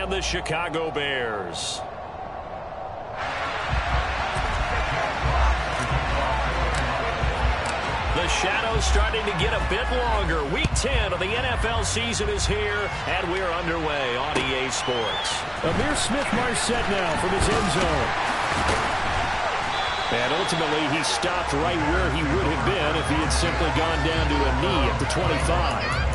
and the Chicago Bears. The shadow's starting to get a bit longer. Week 10 of the NFL season is here, and we're underway on EA Sports. Amir Smith-Marset now from his end zone. And ultimately, he stopped right where he would have been if he had simply gone down to a knee at the 25.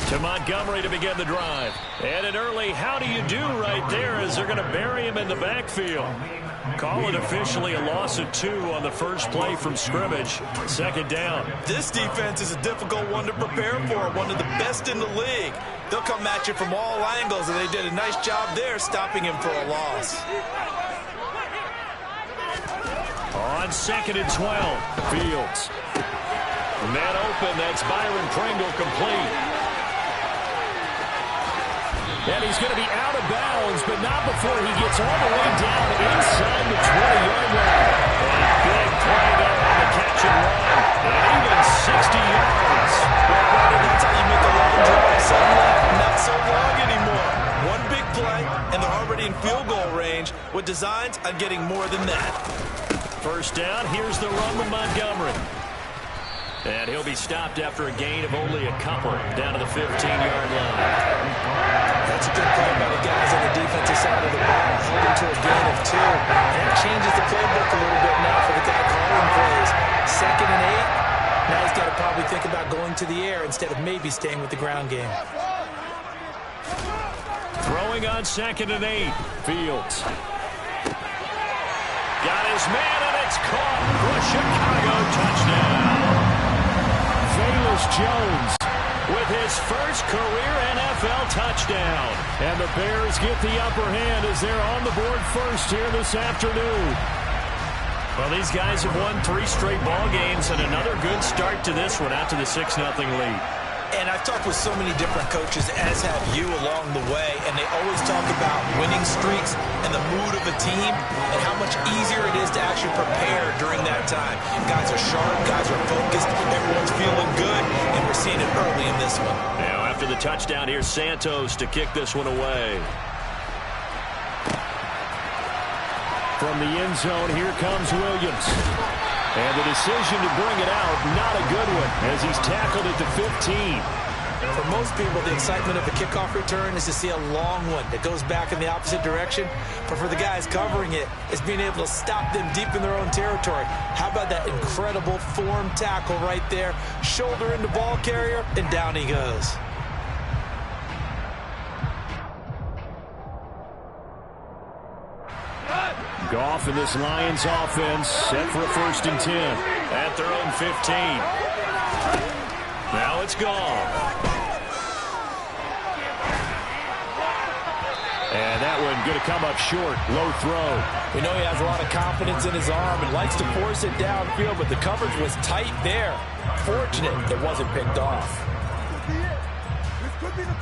To Montgomery to begin the drive. And an early how do you do right there as they're going to bury him in the backfield. Call it officially a loss of 2 on the first play from scrimmage. Second down. This defense is a difficult one to prepare for. One of the best in the league. They'll come at you from all angles, and they did a nice job there stopping him for a loss. On 2nd and 12, Fields. Man open, that's Byron Pringle complete. And he's going to be out of bounds, but not before he gets all the way down inside the 20-yard line. And a big play there on the catch and run. And even 60 yards. Well, that's how you make a long drive suddenly not so long anymore. One big play, and they're already in field goal range with designs on getting more than that. First down, here's the run with Montgomery. And he'll be stopped after a gain of only a couple down to the 15-yard line. That's a good play by the guys on the defensive side of the ball, holding to a gain of 2. And that changes the playbook a little bit now for the guy calling plays. 2nd and 8. Now he's got to probably think about going to the air instead of maybe staying with the ground game. Throwing on 2nd and 8. Fields. Got his man, and it's caught for a Chicago touchdown. Velus Jones with his first career NFL touchdown. And the Bears get the upper hand as they're on the board first here this afternoon. Well, these guys have won 3 straight ball games and another good start to this one out to the 6-0 lead. And I've talked with so many different coaches, as have you along the way, and they always talk about winning streaks and the mood of a team and how much easier it is to actually prepare during that time. Guys are sharp, guys are focused, everyone's feeling good, and we're seeing it early in this one. Now after the touchdown, here's Santos to kick this one away. From the end zone, here comes Williams. And the decision to bring it out, not a good one, as he's tackled at the 15. For most people, the excitement of the kickoff return is to see a long one that goes back in the opposite direction. But for the guys covering it, it's being able to stop them deep in their own territory. How about that incredible form tackle right there? Shoulder into ball carrier, and down he goes. Goff in this Lions offense set for a 1st and 10. At their own 15. Now it's gone. And that one going to come up short. Low throw. We know he has a lot of confidence in his arm and likes to force it downfield, but the coverage was tight there. Fortunate it wasn't picked off. This could be the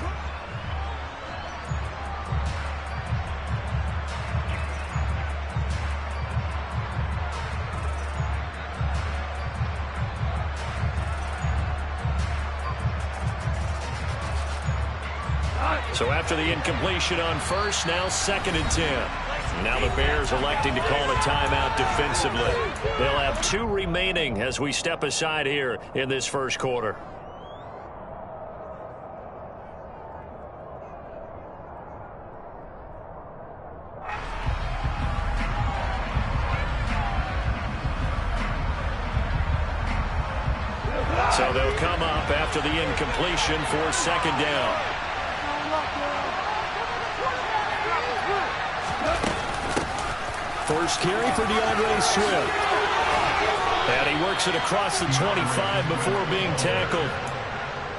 So after the incompletion on first, now 2nd and 10. Now the Bears electing to call a timeout defensively. They'll have 2 remaining as we step aside here in this first quarter. So they'll come up after the incompletion for 2nd down. First carry for DeAndre Swift. And he works it across the 25 before being tackled.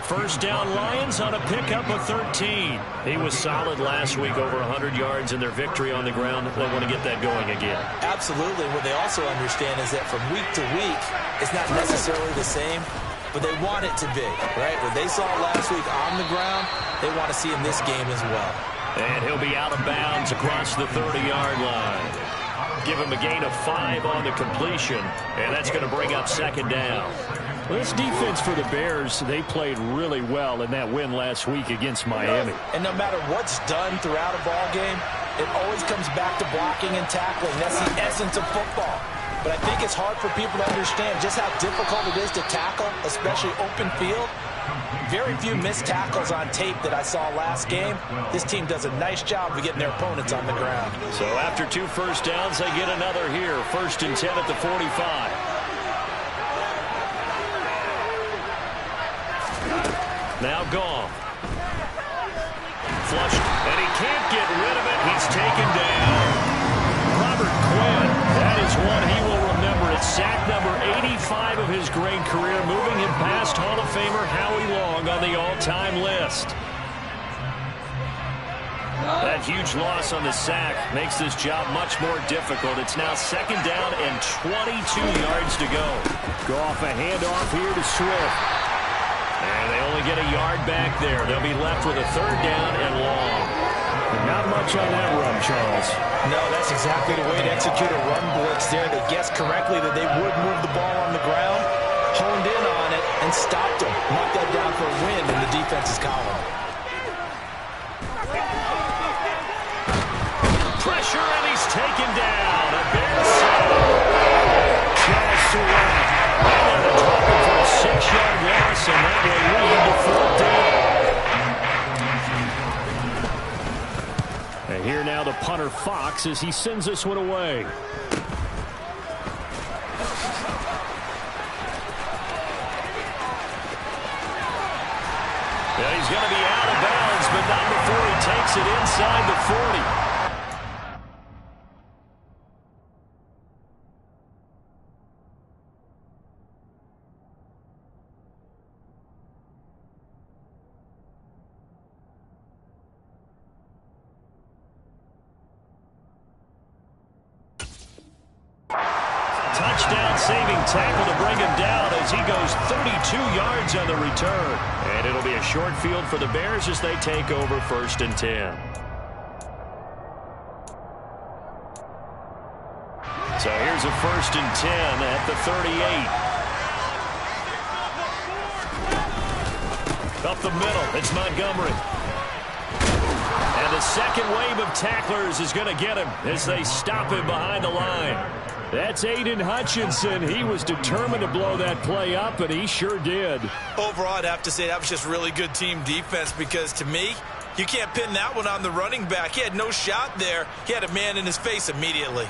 First down Lions on a pickup of 13. He was solid last week, over 100 yards in their victory on the ground. They want to get that going again. Absolutely. What they also understand is that from week to week, it's not necessarily the same, but they want it to be, right? What they saw last week on the ground, they want to see in this game as well. And he'll be out of bounds across the 30-yard line. Give him a gain of 5 on the completion, and that's going to bring up second down. Well, this defense for the Bears, they played really well in that win last week against Miami. And no matter what's done throughout a ball game, it always comes back to blocking and tackling. That's the essence of football. But I think it's hard for people to understand just how difficult it is to tackle, especially open field. Very few missed tackles on tape that I saw last game. This team does a nice job of getting their opponents on the ground. So after 2 first downs, they get another here. 1st and 10 at the 45. Now gone. Flushed, and he can't get rid of it. He's taken down. Robert Quinn, that is one he will remember. It's sack number 85 of his great career, moving him past Hall of Famer Howie Long on the all-time list. That huge loss on the sack makes this job much more difficult. It's now 2nd down and 22 yards to go. Go off a handoff here to Swift. And they only get a yard back there. They'll be left with a 3rd down and long. Not much on that run, Charles. No, that's exactly the way to execute a run blitz there. They guessed correctly that they would move the ball on the ground, honed in on it, and stopped them. Marked that down for a win in the defense's column. Pressure, and he's taken down. A Bears Charles Surratt. and they're dropping for a 6-yard loss, and that will lead to 4th down. And here now the punter Fox as he sends this one away. Yeah, he's going to be out of bounds, but not before he takes it inside the 40. Touchdown-saving tackle to bring him down as he goes 32 yards on the return. And it'll be a short field for the Bears as they take over 1st and 10. So here's a 1st and 10 at the 38. Up the middle, it's Montgomery. And the second wave of tacklers is going to get him as they stop him behind the line. That's Aiden Hutchinson. He was determined to blow that play up, and he sure did. Overall, I'd have to say that was just really good team defense because, to me, you can't pin that one on the running back. He had no shot there. He had a man in his face immediately.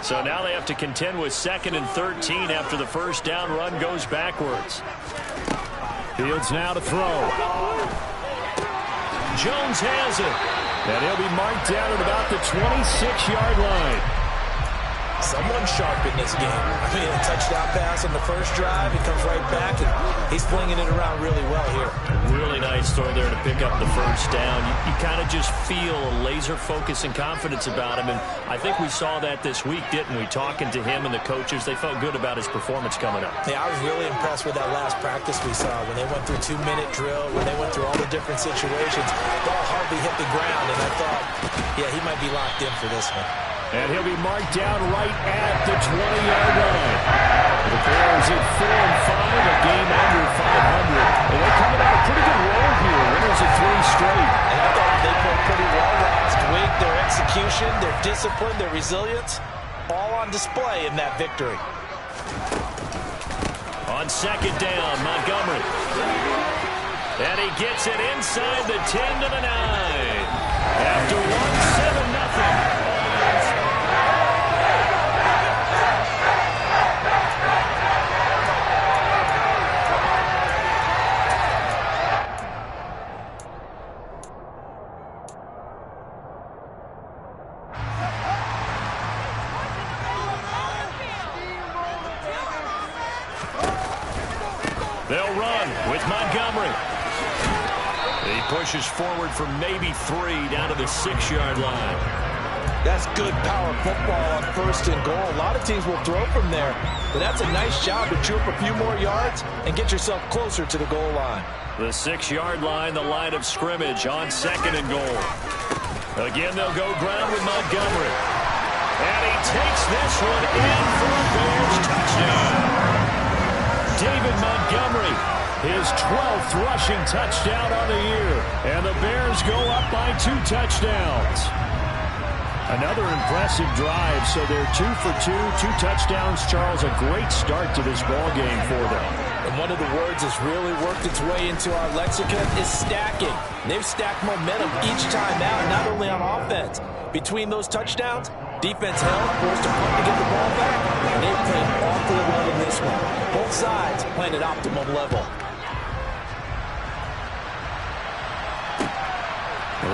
So now they have to contend with 2nd and 13 after the first down run goes backwards. Fields now to throw. Jones has it. And he'll be marked down at about the 26-yard line. Someone sharp in this game. I mean, a touchdown pass on the first drive. He comes right back, and he's flinging it around really well here. Really nice throw there to pick up the first down. You kind of just feel a laser focus and confidence about him, and I think we saw that this week, didn't we? Talking to him and the coaches, they felt good about his performance coming up. Yeah, I was really impressed with that last practice we saw when they went through 2-minute drill, when they went through all the different situations. Ball hardly hit the ground, and I thought, yeah, he might be locked in for this one. And he'll be marked down right at the 20-yard line. The Bears at 4-5, a game under 500. And they're coming out a pretty good roll here. Winners of 3 straight. And I thought they played pretty well last week. Their execution, their discipline, their resilience, all on display in that victory. On 2nd down, Montgomery. And he gets it inside the 10 to the 9. After 1-7-0. They'll run with Montgomery. He pushes forward for maybe 3 down to the 6-yard line. That's good power football on 1st and goal. A lot of teams will throw from there, but that's a nice job to chew up a few more yards and get yourself closer to the goal line. The 6-yard line, the line of scrimmage on 2nd and goal. Again, they'll go ground with Montgomery. And he takes this one in for a Bears touchdown. David Montgomery, his 12th rushing touchdown on the year. And the Bears go up by 2 touchdowns. Another impressive drive, so they're 2 for 2, 2 touchdowns. Charles, a great start to this ball game for them. And one of the words that's really worked its way into our lexicon is stacking. They've stacked momentum each time out, not only on offense. Between those touchdowns, defense held, forced a punt to get the ball back, and they've played awfully well in this one. Both sides playing at optimum level.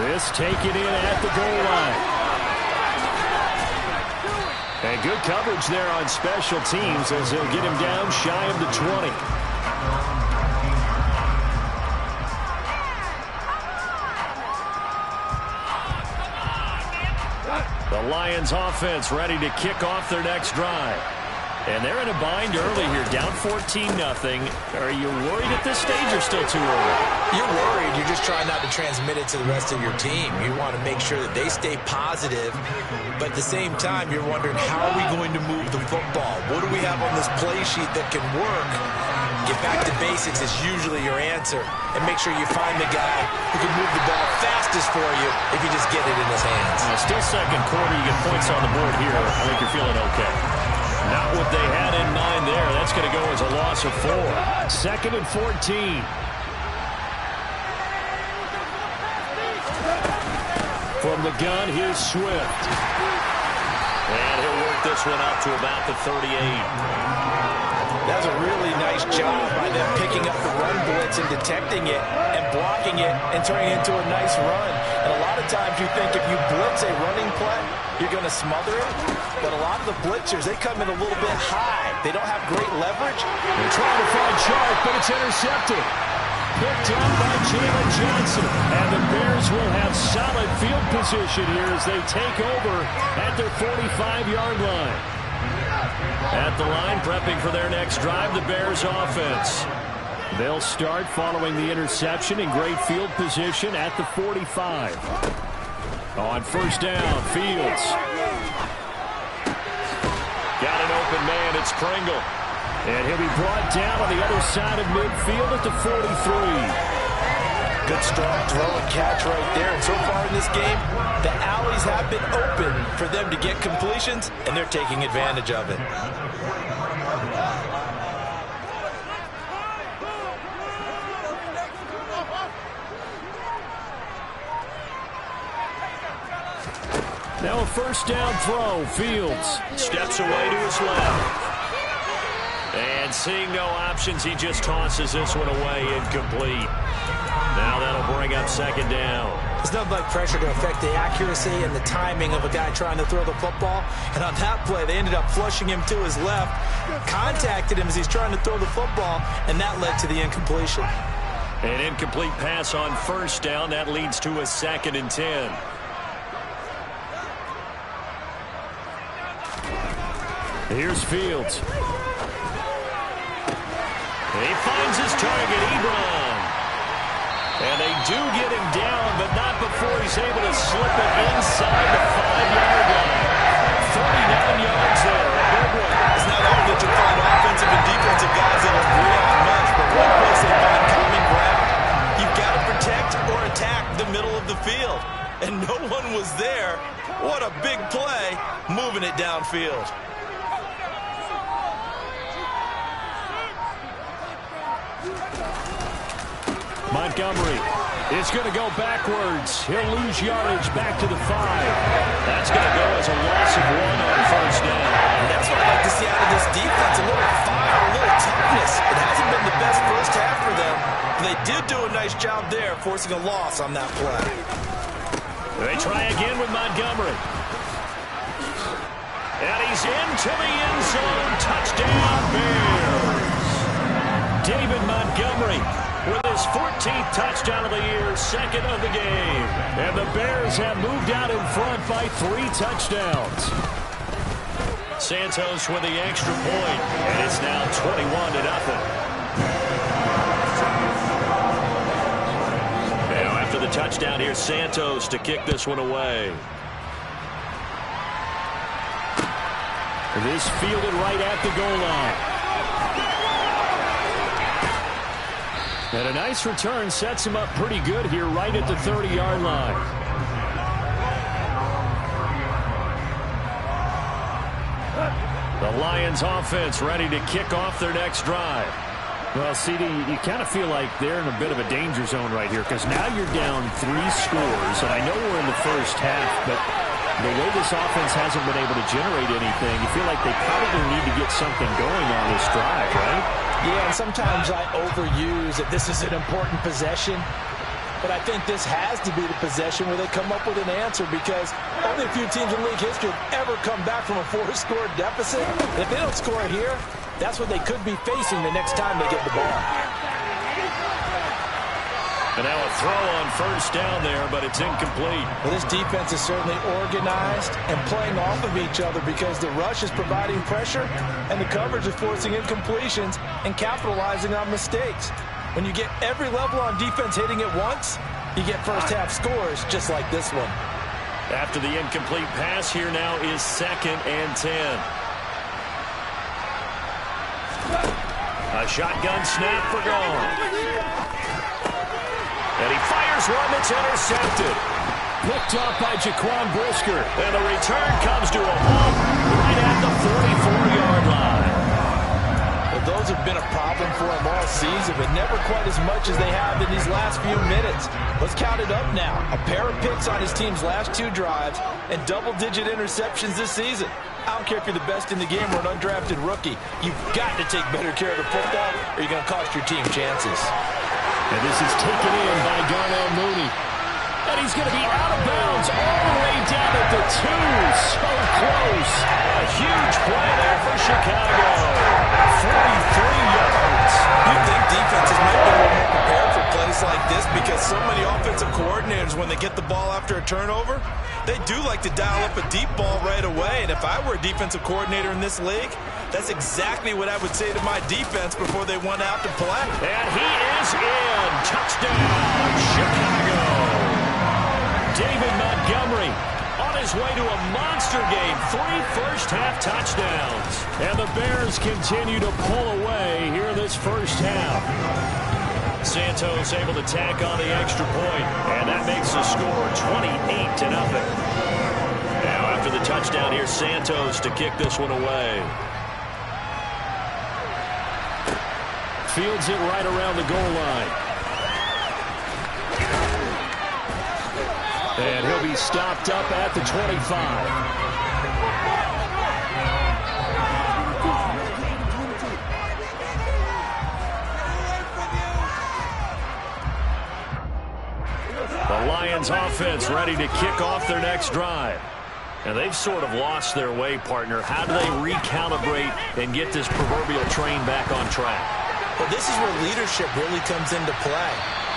This taken in at the goal line. And good coverage there on special teams as they'll get him down shy of the 20. The Lions offense ready to kick off their next drive. And they're in a bind early here, down 14-0. Are you worried at this stage or still too early? You're worried. You're just trying not to transmit it to the rest of your team. You want to make sure that they stay positive. But at the same time, you're wondering, how are we going to move the football? What do we have on this play sheet that can work? Get back to basics is usually your answer. And make sure you find the guy who can move the ball fastest for you if you just get it in his hands. Still second quarter. You get points on the board here. I think you're feeling okay. Not what they had in mind there. That's going to go as a loss of 4. 2nd and 14. From the gun, here's Swift. And he'll work this one out to about the 38. That's a really nice job by them picking up the run blitz and detecting it and blocking it and turning it into a nice run. And a lot of times you think if you blitz a running play, you're going to smother it. But a lot of the blitzers, they come in a little bit high. They don't have great leverage. They're trying to find Sharp, but it's intercepted. Picked up by Jalen Johnson. And the Bears will have solid field position here as they take over at their 45-yard line. At the line, prepping for their next drive, the Bears offense. They'll start following the interception in great field position at the 45. On 1st down, Fields. Got an open man, it's Pringle. And he'll be brought down on the other side of midfield at the 43. Good strong throw and catch right there. And so far in this game, the alleys have been open for them to get completions, and they're taking advantage of it. Now a 1st down throw. Fields steps away to his left. And seeing no options, he just tosses this one away, incomplete. Now that'll bring up 2nd down. There's nothing like pressure to affect the accuracy and the timing of a guy trying to throw the football. And on that play, they ended up flushing him to his left, contacted him as he's trying to throw the football, and that led to the incompletion. An incomplete pass on 1st down. That leads to a 2nd and 10. Here's Fields. He finds his target, Ebron. And they do get him down, but not before he's able to slip it inside the 5-yard line. 39 yards there. A big one. It's not often that you find offensive and defensive guys that agree on much, but one place they find common ground, you've got to protect or attack the middle of the field. And no one was there. What a big play, moving it downfield. Montgomery is going to go backwards. He'll lose yardage back to the 5. That's going to go as a loss of 1 on 1st down. And that's what I like to see out of this defense, a little fire, a little toughness. It hasn't been the best first half for them, but they did do a nice job there, forcing a loss on that play. They try again with Montgomery. And he's into the end zone. Touchdown, Bears. David Montgomery with his 14th touchdown of the year, second of the game. And the Bears have moved out in front by 3 touchdowns. Santos with the extra point, and it's now 21-0. Now after the touchdown, here's Santos to kick this one away. This fielded right at the goal line. And a nice return sets him up pretty good here right at the 30-yard line. The Lions offense ready to kick off their next drive. Well, CD, you kind of feel like they're in a bit of a danger zone right here because now you're down 3 scores, and I know we're in the first half, but the way this offense hasn't been able to generate anything, you feel like they probably need to get something going on this drive, right? Yeah, and sometimes I overuse that this is an important possession, but I think this has to be the possession where they come up with an answer because only a few teams in league history have ever come back from a 4-score deficit. And if they don't score here, that's what they could be facing the next time they get the ball. And now a throw on first down there, but it's incomplete. Well, this defense is certainly organized and playing off of each other because the rush is providing pressure and the coverage is forcing incompletions and capitalizing on mistakes. When you get every level on defense hitting it once, you get first half scores just like this one. After the incomplete pass, here now is 2nd and 10. A shotgun snap for gone. And he fires one that's intercepted. Picked up by Jaquan Brisker. And the return comes to a halt right at the 44-yard line. Well, those have been a problem for him all season, but never quite as much as they have in these last few minutes. Let's count it up now. A pair of picks on his team's last 2 drives and double-digit interceptions this season. I don't care if you're the best in the game or an undrafted rookie. You've got to take better care of the football or you're going to cost your team chances. And this is taken in by Darnell Mooney. And he's going to be out of bounds all the way down at the 2. So close. A huge play there for Chicago. 43 yards. You think defenses might be a little more prepared for plays like this because so many offensive coordinators, when they get the ball after a turnover, they do like to dial up a deep ball right away. And if I were a defensive coordinator in this league, that's exactly what I would say to my defense before they went out to play. And he is in. Touchdown, Chicago. David Montgomery on his way to a monster game. 3 first-half touchdowns. And the Bears continue to pull away here in this first half. Santos able to tack on the extra point, and that makes the score 28-0. Now after the touchdown, here's Santos to kick this one away. Fields it right around the goal line. And he'll be stopped up at the 25. The Lions offense ready to kick off their next drive. And they've sort of lost their way, partner. How do they recalibrate and get this proverbial train back on track? Well, this is where leadership really comes into play.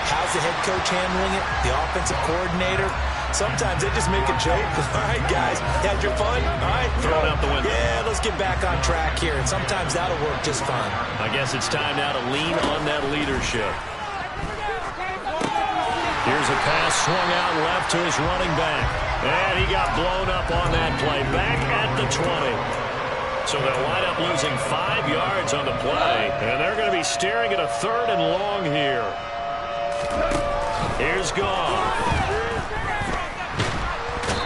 How's the head coach handling it? The offensive coordinator? Sometimes they just make a joke. All right, guys, had your fun? All right, throw it out the window. Yeah, let's get back on track here. And sometimes that'll work just fine. I guess it's time now to lean on that leadership. Here's a pass swung out left to his running back. And he got blown up on that play. Back at the 20. So they'll wind up losing 5 yards on the play. And they're going to be staring at a 3rd and long here. Here's Goff.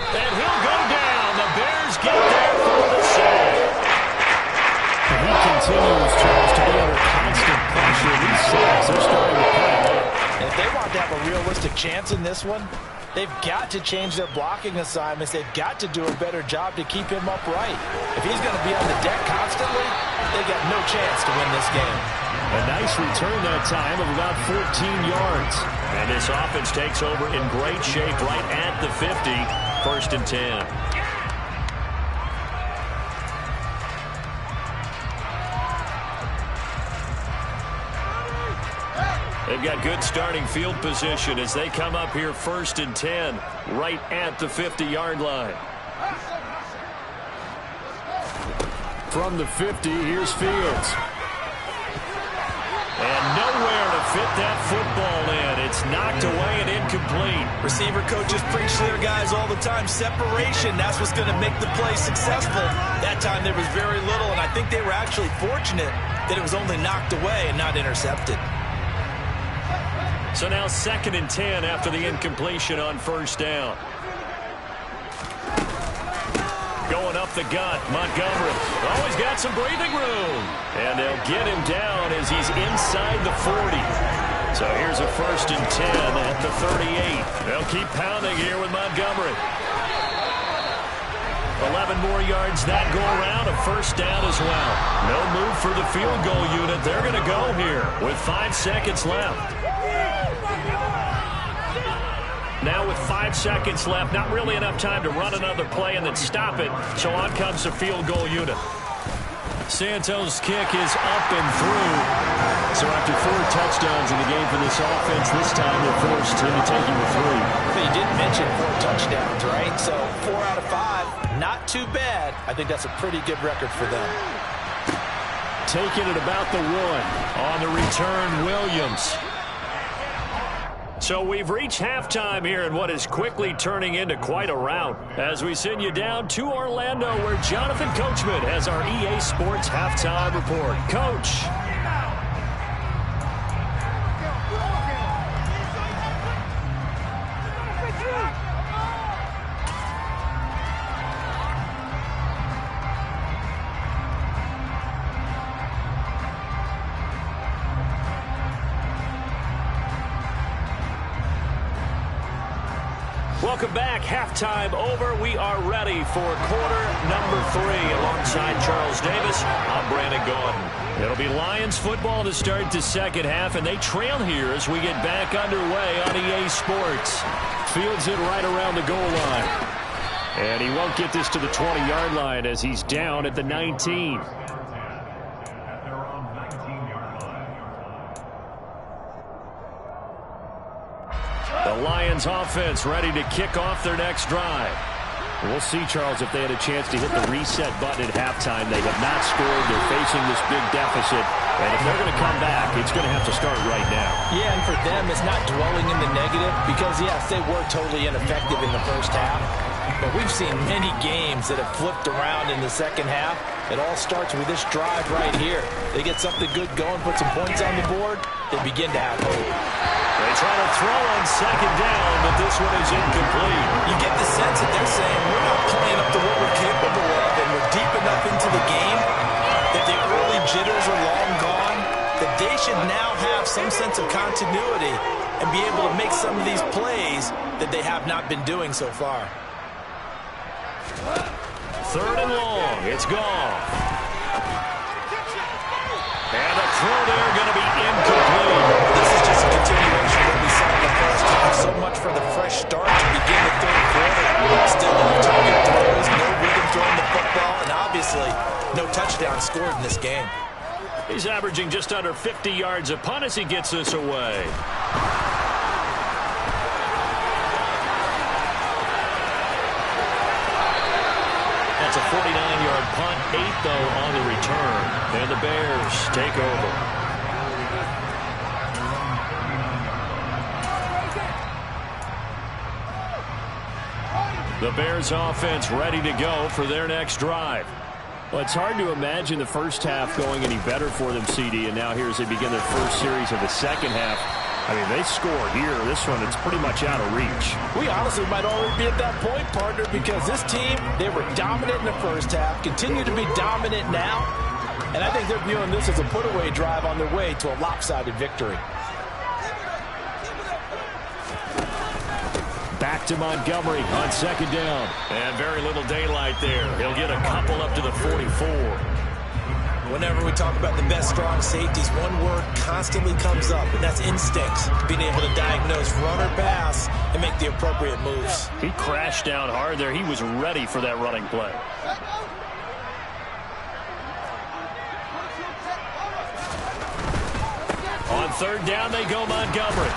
And he'll go down. The Bears get there for the save. And he continues, Charles, to be under constant pressure. These sacks are starting to play. And if they want to have a realistic chance in this one, they've got to change their blocking assignments. They've got to do a better job to keep him upright. If he's going to be on the deck constantly, they got no chance to win this game. A nice return that time of about 14 yards. And this offense takes over in great shape right at the 50. 1st and 10. They've got good starting field position as they come up here 1st and 10, right at the 50-yard line. From the 50, here's Fields. And nowhere to fit that football in. It's knocked away and incomplete. Receiver coaches preach to their guys all the time. Separation, that's what's going to make the play successful. That time there was very little, and I think they were actually fortunate that it was only knocked away and not intercepted. So now 2nd and 10 after the incompletion on 1st down. Going up the gut, Montgomery. Always got some breathing room. And they'll get him down as he's inside the 40. So here's a 1st and 10 at the 38. They'll keep pounding here with Montgomery. 11 more yards that go around, a 1st down as well. No move for the field goal unit. They're going to go here with 5 seconds left. Now with 5 seconds left, not really enough time to run another play and then stop it. So on comes the field goal unit. Santos' kick is up and through. So after 4 touchdowns in the game for this offense, this time they're forced into taking the 3. But you didn't mention 4 touchdowns, right? So 4 out of 5, not too bad. I think that's a pretty good record for them. Taking it about the 1. On the return, Williams. So we've reached halftime here in what is quickly turning into quite a rout as we send you down to Orlando where Jonathan Coachman has our EA Sports halftime report. Coach. Welcome back. Halftime over. We are ready for quarter number 3. Alongside Charles Davis, I'm Brandon Gaudin. It'll be Lions football to start the second half, and they trail here as we get back underway on EA Sports. Fields it right around the goal line. And he won't get this to the 20-yard line as he's down at the 19. The Lions offense ready to kick off their next drive. We'll see, Charles, if they had a chance to hit the reset button at halftime. They have not scored. They're facing this big deficit. And if they're going to come back, it's going to have to start right now. Yeah, and for them, it's not dwelling in the negative because, yes, they were totally ineffective in the first half. But we've seen many games that have flipped around in the second half. It all starts with this drive right here. They get something good going, put some points on the board, they begin to have hope. They try to throw on second down, but this one is incomplete. You get the sense that they're saying we're not playing up to what we're capable of, and we're deep enough into the game that the early jitters are long gone, that they should now have some sense of continuity and be able to make some of these plays that they have not been doing so far. 3rd and long. It's gone. And the throw there going to be incomplete. This is just a continuation of what we saw in the first half. So much for the fresh start to begin the third quarter. Still no target throws, no rhythm throwing the football, and obviously no touchdown scored in this game. He's averaging just under 50 yards a punt as he gets this away. That's a 49-yard punt, 8 though on the return. And the Bears take over. The Bears offense ready to go for their next drive. Well, it's hard to imagine the first half going any better for them, CD, and now here as they begin their first series of the second half. I mean, they score here. This one, it's pretty much out of reach. We honestly might already be at that point, partner, because this team, they were dominant in the first half, continue to be dominant now, and I think they're viewing this as a put-away drive on their way to a lopsided victory. Back to Montgomery on second down. And very little daylight there. He'll get a couple up to the 44. Whenever we talk about the best strong safeties, one word constantly comes up, and that's instincts. Being able to diagnose run or pass and make the appropriate moves. He crashed down hard there. He was ready for that running play. On third down they go, Montgomery.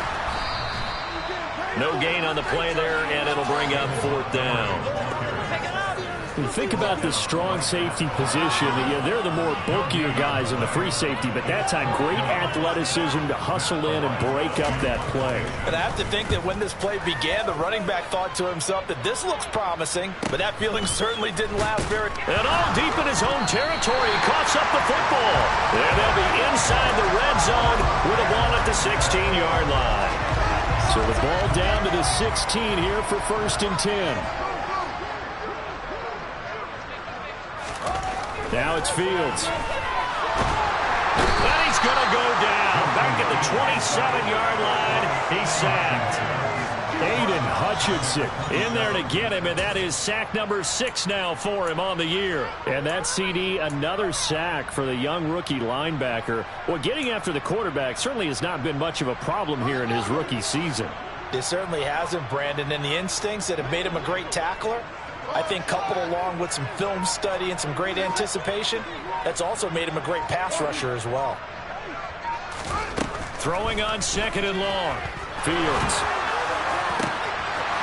No gain on the play there, and it'll bring up fourth down. When you think about the strong safety position, they're the more bulkier guys in the free safety, but that time great athleticism to hustle in and break up that play. And I have to think that when this play began, the running back thought to himself that this looks promising, but that feeling certainly didn't last very long. And all deep in his own territory, he coughs up the football. And they'll be inside the red zone with a ball at the 16-yard line. So the ball down to the 16 here for 1st and 10. Now it's Fields. And he's going to go down. Back at the 27-yard line. He's sacked. Aiden Hutchinson In there to get him, and that is sack number 6 now for him on the year. And that CD, another sack for the young rookie linebacker. Well, getting after the quarterback certainly has not been much of a problem here in his rookie season. It certainly hasn't, Brandon, and the instincts that have made him a great tackler, I think coupled along with some film study and some great anticipation, that's also made him a great pass rusher as well. Throwing on 2nd and long. Fields.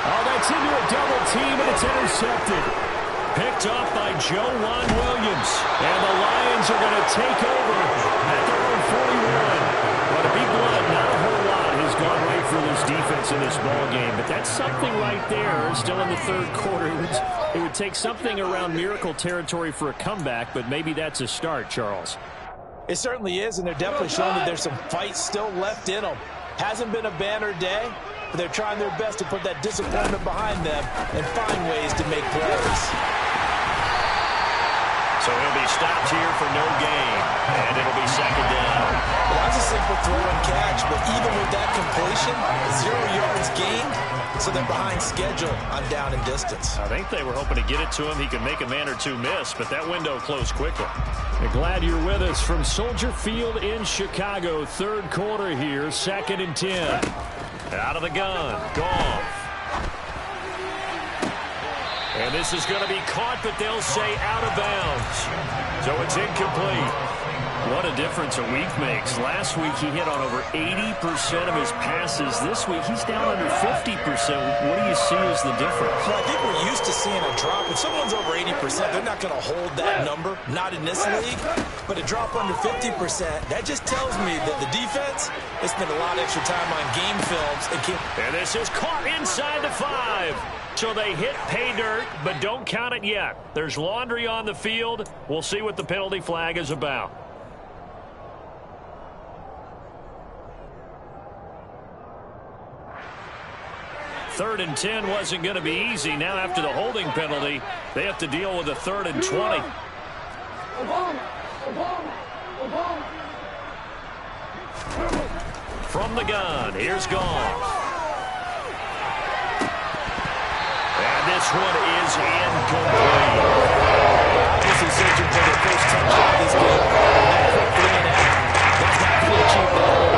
Oh, that's into a double team, and it's intercepted. Picked off by Joe Juan Williams. And the Lions are going to take over at their own 41. But to be blunt, not a whole lot has gone right for this defense in this ball game. But that's something right there. Still in the 3rd quarter. It would take something around miracle territory for a comeback, but maybe that's a start, Charles. It certainly is, and they're definitely showing that there's some fight still left in them. Hasn't been a banner day, but they're trying their best to put that disappointment behind them and find ways to make plays. So he'll be stopped here for no gain, and it'll be 2nd down. Well, that's a simple throw and catch, but even with that completion, 0 yards gained, so they're behind schedule on down and distance. I think they were hoping to get it to him. He could make a man or two miss, but that window closed quickly. We're glad you're with us from Soldier Field in Chicago. 3rd quarter here, 2nd and 10. Out of the gun, Goff. And this is going to be caught, but they'll say out of bounds. So it's incomplete. What a difference a week makes. Last week he hit on over 80% of his passes. This week he's down under 50%. What do you see as the difference? Well, I think we're used to seeing a drop. If someone's over 80%, they're not going to hold that number. Not in this league. But a drop under 50%, that just tells me that the defense has spent a lot of extra time on game films. And this is caught inside the 5. So they hit pay dirt, but don't count it yet. There's laundry on the field. We'll see what the penalty flag is about. Third and 10 wasn't going to be easy. Now after the holding penalty, they have to deal with a 3rd and 20. From the gun, here's Goff. And this one is incomplete. This is searching for their first touchdown this game. That quick 3.5. That's not going to achieve the goal.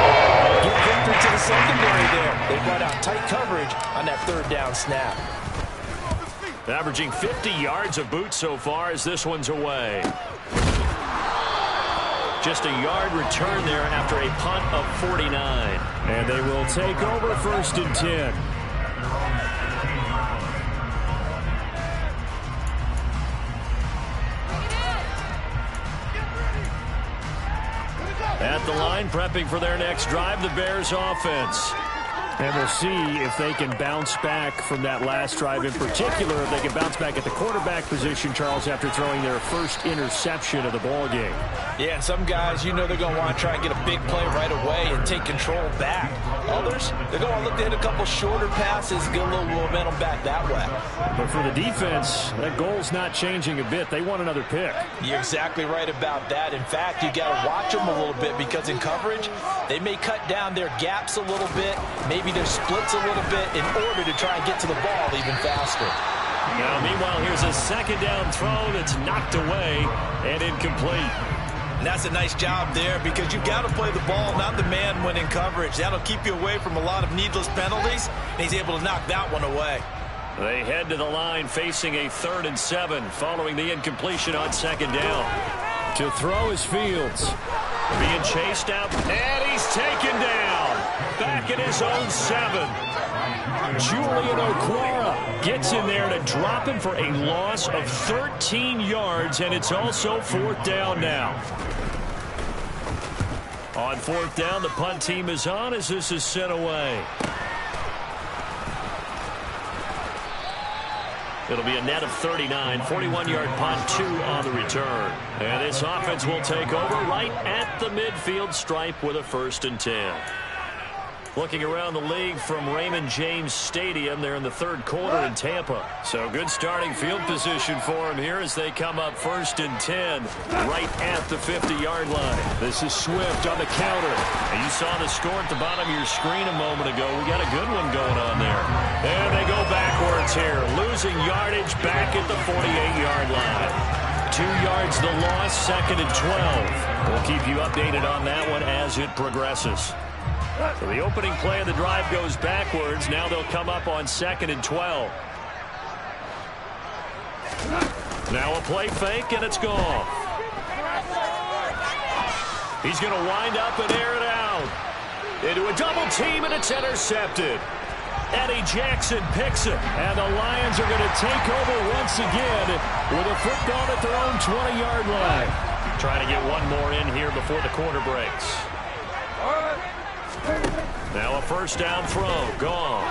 Give victory to the secondary there. They brought out tight coverage on that 3rd down snap. Averaging 50 yards of boot so far as this one's away. Just a yard return there after a punt of 49. And they will take over 1st and 10. At the line, prepping for their next drive, the Bears offense. And we'll see if they can bounce back from that last drive. In particular, if they can bounce back at the quarterback position, Charles, after throwing their first interception of the ball game. Yeah, and some guys, you know they're going to want to try and get a big play right away and take control back. Others, they're going to look to hit a couple shorter passes, get a little momentum back that way. But for the defense, that goal's not changing a bit. They want another pick. You're exactly right about that. In fact, you got to watch them a little bit because in coverage, they may cut down their gaps a little bit, maybe their splits a little bit in order to try and get to the ball even faster. Now, meanwhile, here's a 2nd down throw that's knocked away and incomplete. And that's a nice job there because you've got to play the ball, not the man when in coverage. That'll keep you away from a lot of needless penalties, and he's able to knock that one away. They head to the line facing a 3rd and 7 following the incompletion on 2nd down. To throw is Fields. Being chased out, and he's taken down. Back at his own 7. Julian Okwara gets in there to drop him for a loss of 13 yards, and it's also 4th down now. On 4th down, the punt team is on as this is sent away. It'll be a net of 39, 41-yard punt, 2 on the return. And this offense will take over right at the midfield stripe with a 1st and 10. Looking around the league from Raymond James Stadium, they're in the 3rd quarter in Tampa. So good starting field position for them here as they come up 1st and 10 right at the 50-yard line. This is Swift on the counter. And you saw the score at the bottom of your screen a moment ago. We got a good one going on there. And they go backwards here, losing yardage back at the 48-yard line. 2 yards the loss, 2nd and 12. We'll keep you updated on that one as it progresses. So the opening play of the drive goes backwards. Now they'll come up on 2nd and 12. Now a play fake, and it's gone. He's going to wind up and air it out. Into a double team, and it's intercepted. Eddie Jackson picks it, and the Lions are going to take over once again with a football at their own 20-yard line. Trying to get one more in here before the quarter breaks. Now a 1st down throw. Gone.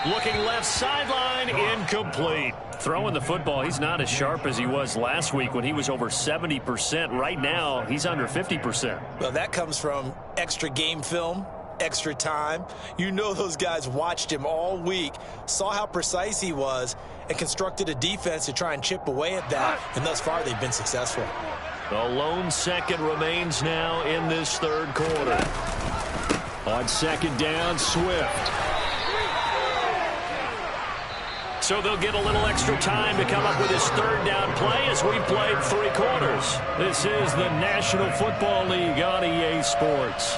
Looking left sideline. Incomplete. Throwing the football, he's not as sharp as he was last week when he was over 70%. Right now, he's under 50%. Well, that comes from extra game film, extra time. You know those guys watched him all week, saw how precise he was, and constructed a defense to try and chip away at that. And thus far, they've been successful. A lone second remains now in this 3rd quarter. On 2nd down, Swift. So they'll get a little extra time to come up with his 3rd down play as we played 3 quarters. This is the National Football League on EA Sports.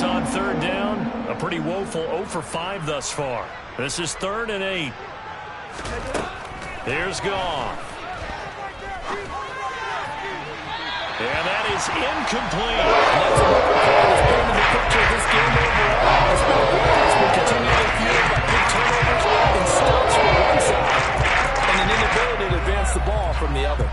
On 3rd down, a pretty woeful 0 for 5 thus far. This is 3rd and 8. Here's Goff. And that is incomplete. That's a record call that's been in the picture of this game overall. It's been a that's been continually fueled by big turnovers and stops from one side and an inability to advance the ball from the other.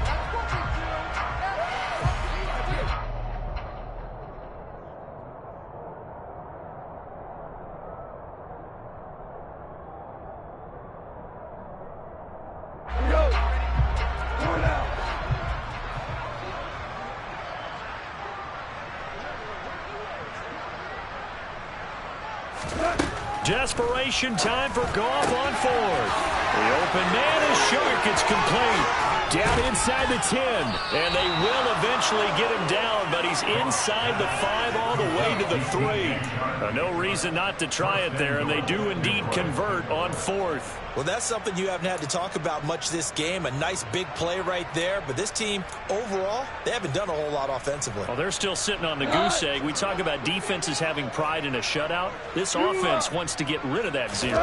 Desperation time for Goff on 4th. The open man is short. It's complete. Down inside the 10. And they will eventually get him down, but he's inside the 5 all the way to the 3. No reason not to try it there, and they do indeed convert on 4th. Well, that's something you haven't had to talk about much this game. A nice big play right there. But this team, overall, they haven't done a whole lot offensively. Well, they're still sitting on the goose egg. We talk about defenses having pride in a shutout. This offense wants to get rid of that 0.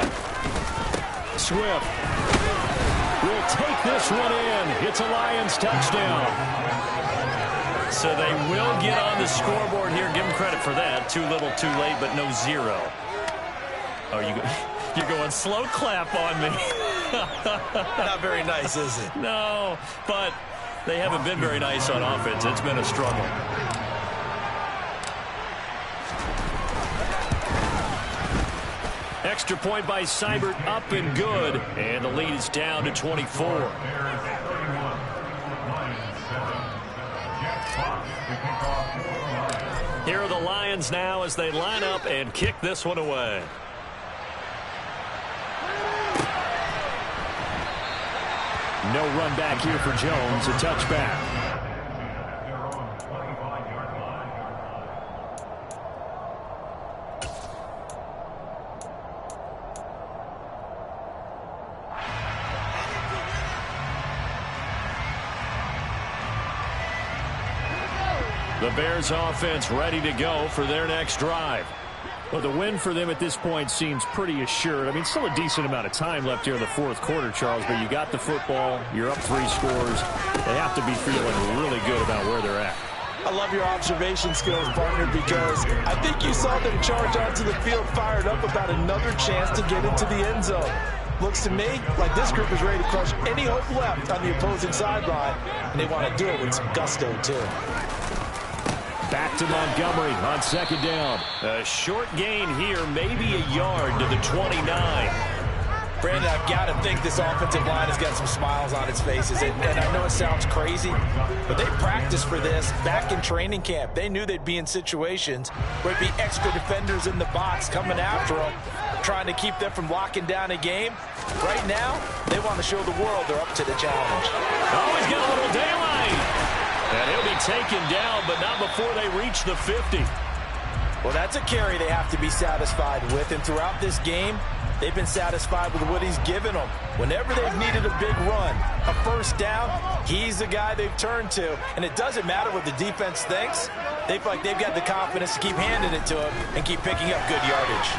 Swift will take this one in. It's a Lions touchdown. So they will get on the scoreboard here. Give them credit for that. Too little, too late, but no 0. Oh, you're going slow clap on me. Not very nice, is it? No, but they haven't been very nice on offense. It's been a struggle. Extra point by Seibert, up and good. And the lead is down to 24. Here are the Lions now as they line up and kick this one away. No run back here for Jones. A touchback. The Bears offense ready to go for their next drive. Well, the win for them at this point seems pretty assured. I mean, still a decent amount of time left here in the fourth quarter, Charles, but you got the football, you're up 3 scores. They have to be feeling really good about where they're at. I love your observation skills, partner, because I think you saw them charge onto the field fired up about another chance to get into the end zone. Looks to me like this group is ready to crush any hope left on the opposing sideline, and they want to do it with some gusto, too. Back to Montgomery on second down. A short gain here, maybe a yard to the 29. Brandon, I've got to think this offensive line has got some smiles on its faces. And I know it sounds crazy, but they practiced for this back in training camp. They knew they'd be in situations where it'd be extra defenders in the box coming after them, trying to keep them from locking down a game. Right now, they want to show the world they're up to the challenge. Oh, he's got a little daylight. And he'll be taken down, but not before they reach the 50. Well, that's a carry they have to be satisfied with. And throughout this game, they've been satisfied with what he's given them. Whenever they've needed a big run, a first down, he's the guy they've turned to. And it doesn't matter what the defense thinks. They feel like they've got the confidence to keep handing it to him and keep picking up good yardage.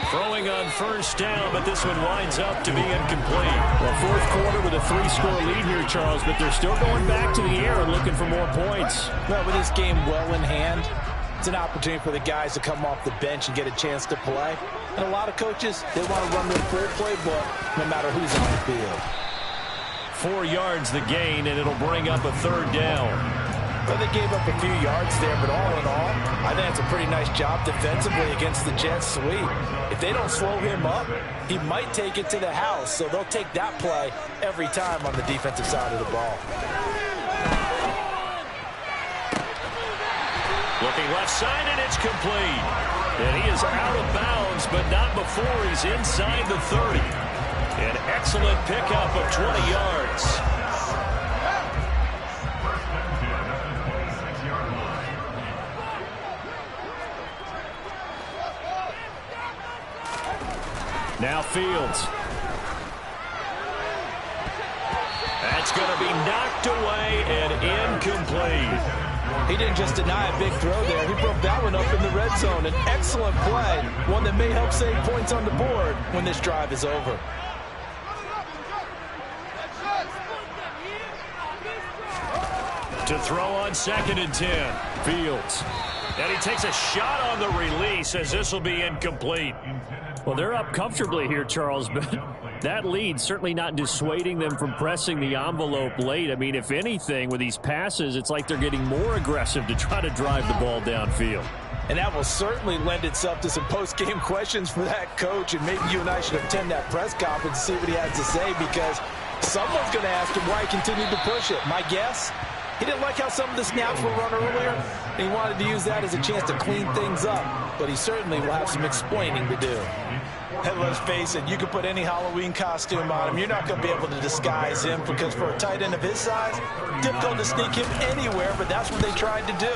Throwing on first down, but this one winds up to be incomplete. Well, fourth quarter with a 3-score lead here, Charles, but they're still going back to the air and looking for more points. Well, with this game well in hand, it's an opportunity for the guys to come off the bench and get a chance to play. And a lot of coaches, they want to run their full playbook no matter who's on the field. 4 yards the gain, and it'll bring up a third down. Well, they gave up a few yards there, but all in all, I think it's a pretty nice job defensively against the Jets sweep. If they don't slow him up, he might take it to the house, so they'll take that play every time on the defensive side of the ball. Looking left side, and it's complete. And he is out of bounds, but not before he's inside the 30. An excellent pickup of 20 yards. Now Fields. That's going to be knocked away and incomplete. He didn't just deny a big throw there. He broke that one up in the red zone. An excellent play, one that may help save points on the board when this drive is over. To throw on 2nd and 10. Fields. And he takes a shot on the release as this will be incomplete. Well, they're up comfortably here, Charles, but that lead certainly not dissuading them from pressing the envelope late. I mean, if anything, with these passes, it's like they're getting more aggressive to try to drive the ball downfield. And that will certainly lend itself to some post-game questions for that coach, and maybe you and I should attend that press conference and see what he has to say, because someone's going to ask him why he continued to push it. My guess? He didn't like how some of the snaps were run earlier, and he wanted to use that as a chance to clean things up. But he certainly will have some explaining to do. And let's face it, you can put any Halloween costume on him. You're not going to be able to disguise him, because for a tight end of his size, difficult to sneak him anywhere, but that's what they tried to do.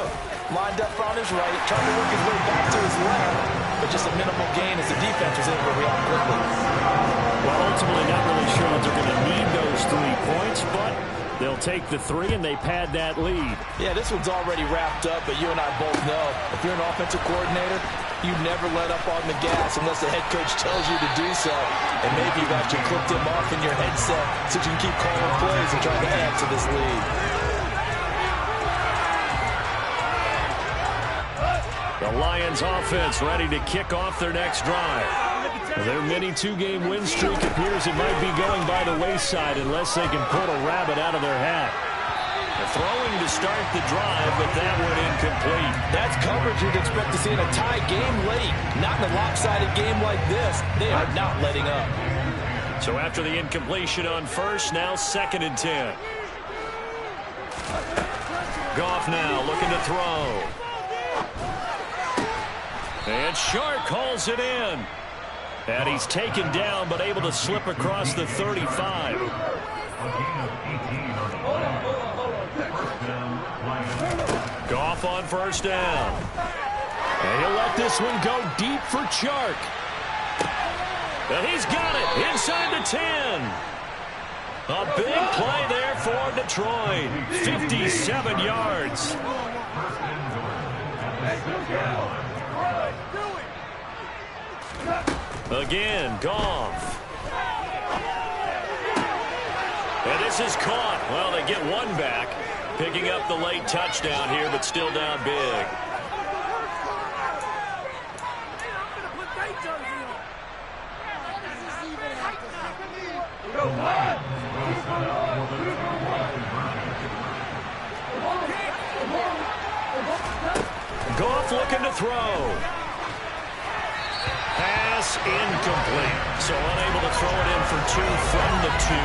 Lined up on his right, trying to work his way back to his left, but just a minimal gain as the defense was able to react quickly. Well, ultimately not really sure that they're going to need those 3 points, but they'll take the 3 and they pad that lead. Yeah, this one's already wrapped up, but you and I both know if you're an offensive coordinator, you never let up on the gas unless the head coach tells you to do so. And maybe you've actually clipped him off in your headset so you can keep calling plays and trying to add to this lead. The Lions offense ready to kick off their next drive. Well, their mini 2-game win streak appears it might be going by the wayside unless they can pull a rabbit out of their hat. The throwing to start the drive, but that one incomplete. That's coverage you'd expect to see in a tie game late. Not in a lopsided game like this. They are not letting up. So after the incompletion on first, now 2nd and 10. Goff now looking to throw. And Shark calls it in. And he's taken down, but able to slip across the 35. Goff on first down. And he'll let this one go deep for Chark. And he's got it inside the 10. A big play there for him to Detroit. 57 yards. Again, Goff. And this is caught. Well, they get one back. Picking up the late touchdown here, but still down big. Goff looking to throw. Pass incomplete. So unable to throw it in for 2 from the 2.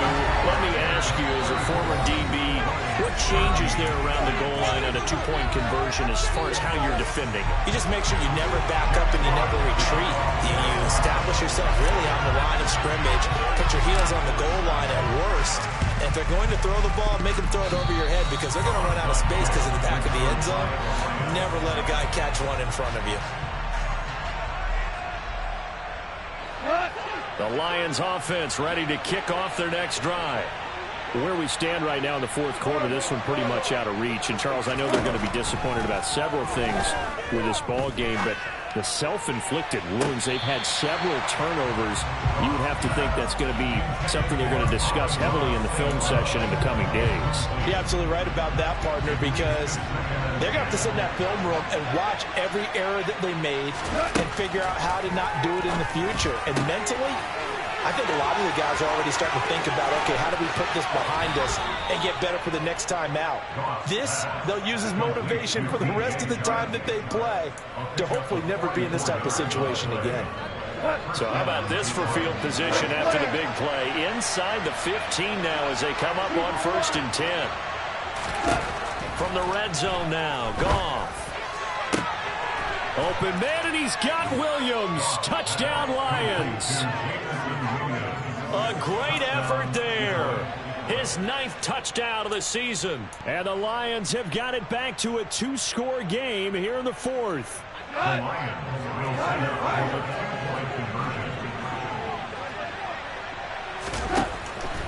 Let me ask you, as a former DB, what changes there around the goal line on a 2-point conversion as far as how you're defending? You just make sure you never back up and you never retreat. You establish yourself really on the line of scrimmage, put your heels on the goal line at worst. And if they're going to throw the ball, make them throw it over your head because they're going to run out of space because of the back of the end zone. Never let a guy catch one in front of you. The Lions offense ready to kick off their next drive. Where we stand right now in the fourth quarter, this one pretty much out of reach. And, Charles, I know they're going to be disappointed about several things with this ball game, but the self-inflicted wounds, they've had several turnovers. You would have to think that's going to be something they're going to discuss heavily in the film session in the coming days. You're absolutely right about that, partner, because they're going to have to sit in that film room and watch every error that they made and figure out how to not do it in the future. And mentally, I think a lot of the guys are already starting to think about, okay, how do we put this behind us and get better for the next time out? This, they'll use as motivation for the rest of the time that they play to hopefully never be in this type of situation again. So how about this for field position after the big play? Inside the 15 now as they come up on 1st and 10. From the red zone now, Goff. Open man, and he's got Williams. Touchdown, Lions. A great effort there. His 9th touchdown of the season. And the Lions have got it back to a 2-score game here in the 4th.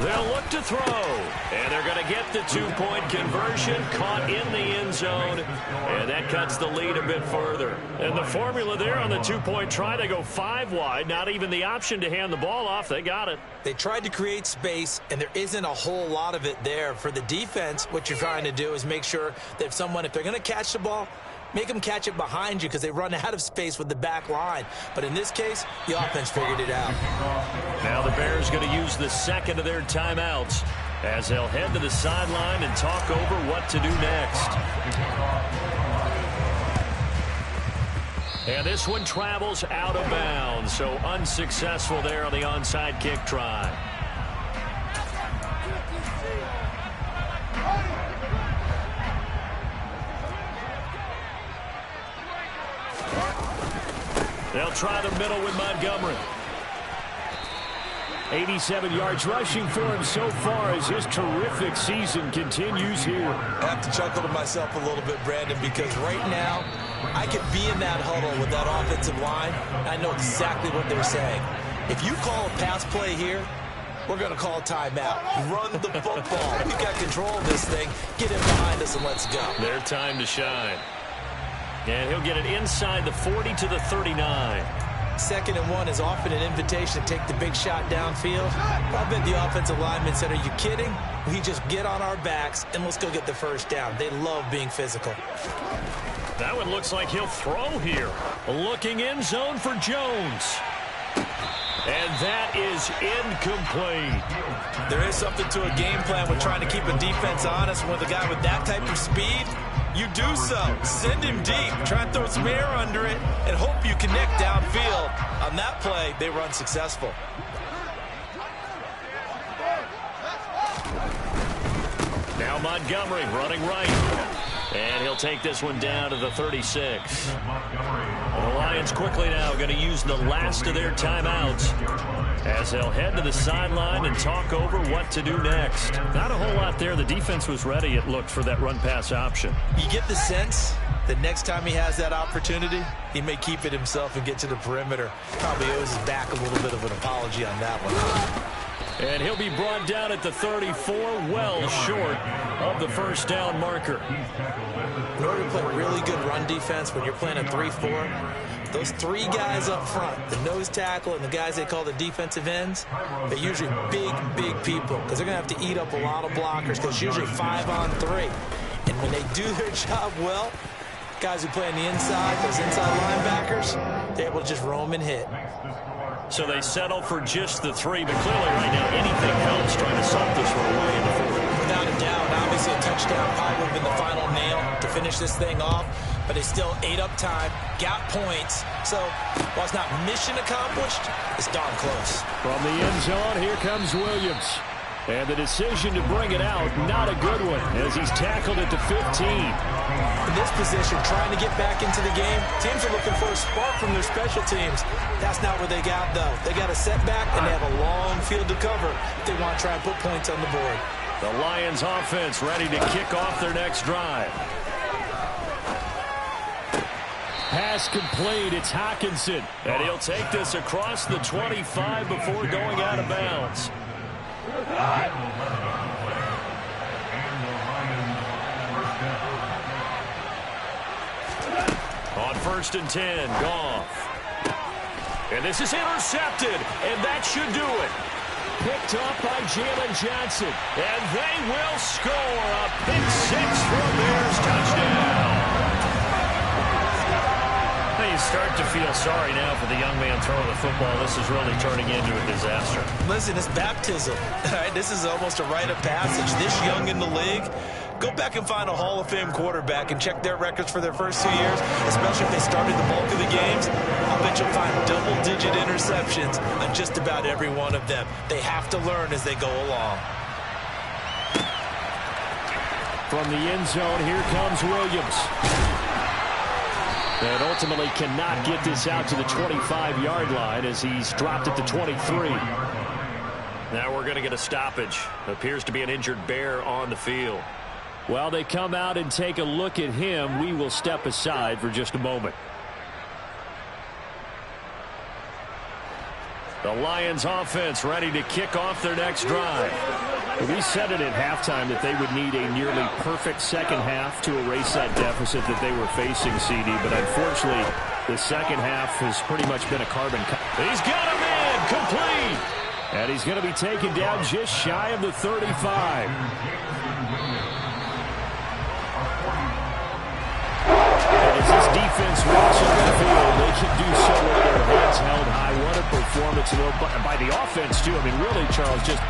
They'll look to throw, and they're going to get the 2-point conversion, caught in the end zone, and that cuts the lead a bit further. And the formula there on the 2-point try, they go 5 wide, not even the option to hand the ball off. They got it. They tried to create space, and there isn't a whole lot of it there. For the defense, what you're trying to do is make sure that if they're going to catch the ball, make them catch it behind you because they run out of space with the back line. But in this case, the offense figured it out. Now the Bears going to use the 2nd of their timeouts as they'll head to the sideline and talk over what to do next. And this one travels out of bounds, so unsuccessful there on the onside kick try. They'll try the middle with Montgomery. 87 yards rushing for him so far as his terrific season continues here. I have to chuckle to myself a little bit, Brandon, because right now I could be in that huddle with that offensive line. I know exactly what they're saying. If you call a pass play here, we're going to call a timeout. Run the football. We've got control of this thing. Get in behind us and let's go. Their time to shine. And he'll get it inside the 40 to the 39. 2nd and 1 is often an invitation to take the big shot downfield. I bet the offensive lineman said, are you kidding? We just get on our backs and let's go get the first down. They love being physical. That one looks like he'll throw here. Looking end zone for Jones. And that is incomplete. There is something to a game plan with trying to keep a defense honest. With a guy with that type of speed, you do so. Send him deep. Try and throw some air under it and hope you connect downfield. On that play, they were unsuccessful. Now Montgomery running right. And he'll take this one down to the 36. And the Lions quickly now going to use the last of their timeouts as they'll head to the sideline and talk over what to do next. Not a whole lot there. The defense was ready, it looked, for that run-pass option. You get the sense that next time he has that opportunity, he may keep it himself and get to the perimeter. Probably owes his back a little bit of an apology on that one. And he'll be brought down at the 34, well short of the first down marker. In order to play really good run defense when you're playing a 3-4, those three guys up front, the nose tackle and the guys they call the defensive ends, they're usually big, big people because they're going to have to eat up a lot of blockers because it's usually 5-on-3. And when they do their job well, guys who play on the inside, those inside linebackers, they're able to just roam and hit. So they settle for just the 3, but clearly right now anything helps trying to suck this one away in the 4th. Without a doubt, obviously a touchdown probably would have been the final nail to finish this thing off, but they still ate up time, got points. So while it's not mission accomplished, it's darn close. From the end zone, here comes Williams. And the decision to bring it out, not a good one, as he's tackled at the 15. In this position, trying to get back into the game, teams are looking for a spark from their special teams. That's not what they got, though. They got a setback, and they have a long field to cover if they want to try and put points on the board. The Lions offense ready to kick off their next drive. Pass complete. It's Hockenson. And he'll take this across the 25 before going out of bounds. On 1st and 10, Goff. And this is intercepted, and that should do it. Picked up by Jalen Johnson. And they will score a pick 6 for a Bears touchdown. You start to feel sorry now for the young man throwing the football. This is really turning into a disaster. Listen, it's baptism. All right, this is almost a rite of passage. This young in the league, go back and find a Hall of Fame quarterback and check their records for their first 2 years, especially if they started the bulk of the games. I'll bet you'll find double-digit interceptions on just about every one of them. They have to learn as they go along. From the end zone, here comes Williams. And ultimately cannot get this out to the 25-yard line as he's dropped at the 23. Now we're going to get a stoppage. Appears to be an injured Bear on the field. While they come out and take a look at him, we will step aside for just a moment. The Lions offense ready to kick off their next drive. We said it at halftime that they would need a nearly perfect second half to erase that deficit that they were facing, CD. But unfortunately, the second half has pretty much been a carbon copy. He's got him in, complete. And he's going to be taken down just shy of the 35. And as this defense watches the field, they can do so with their heads held high. What a performance by the offense, too. I mean, really, Charles, just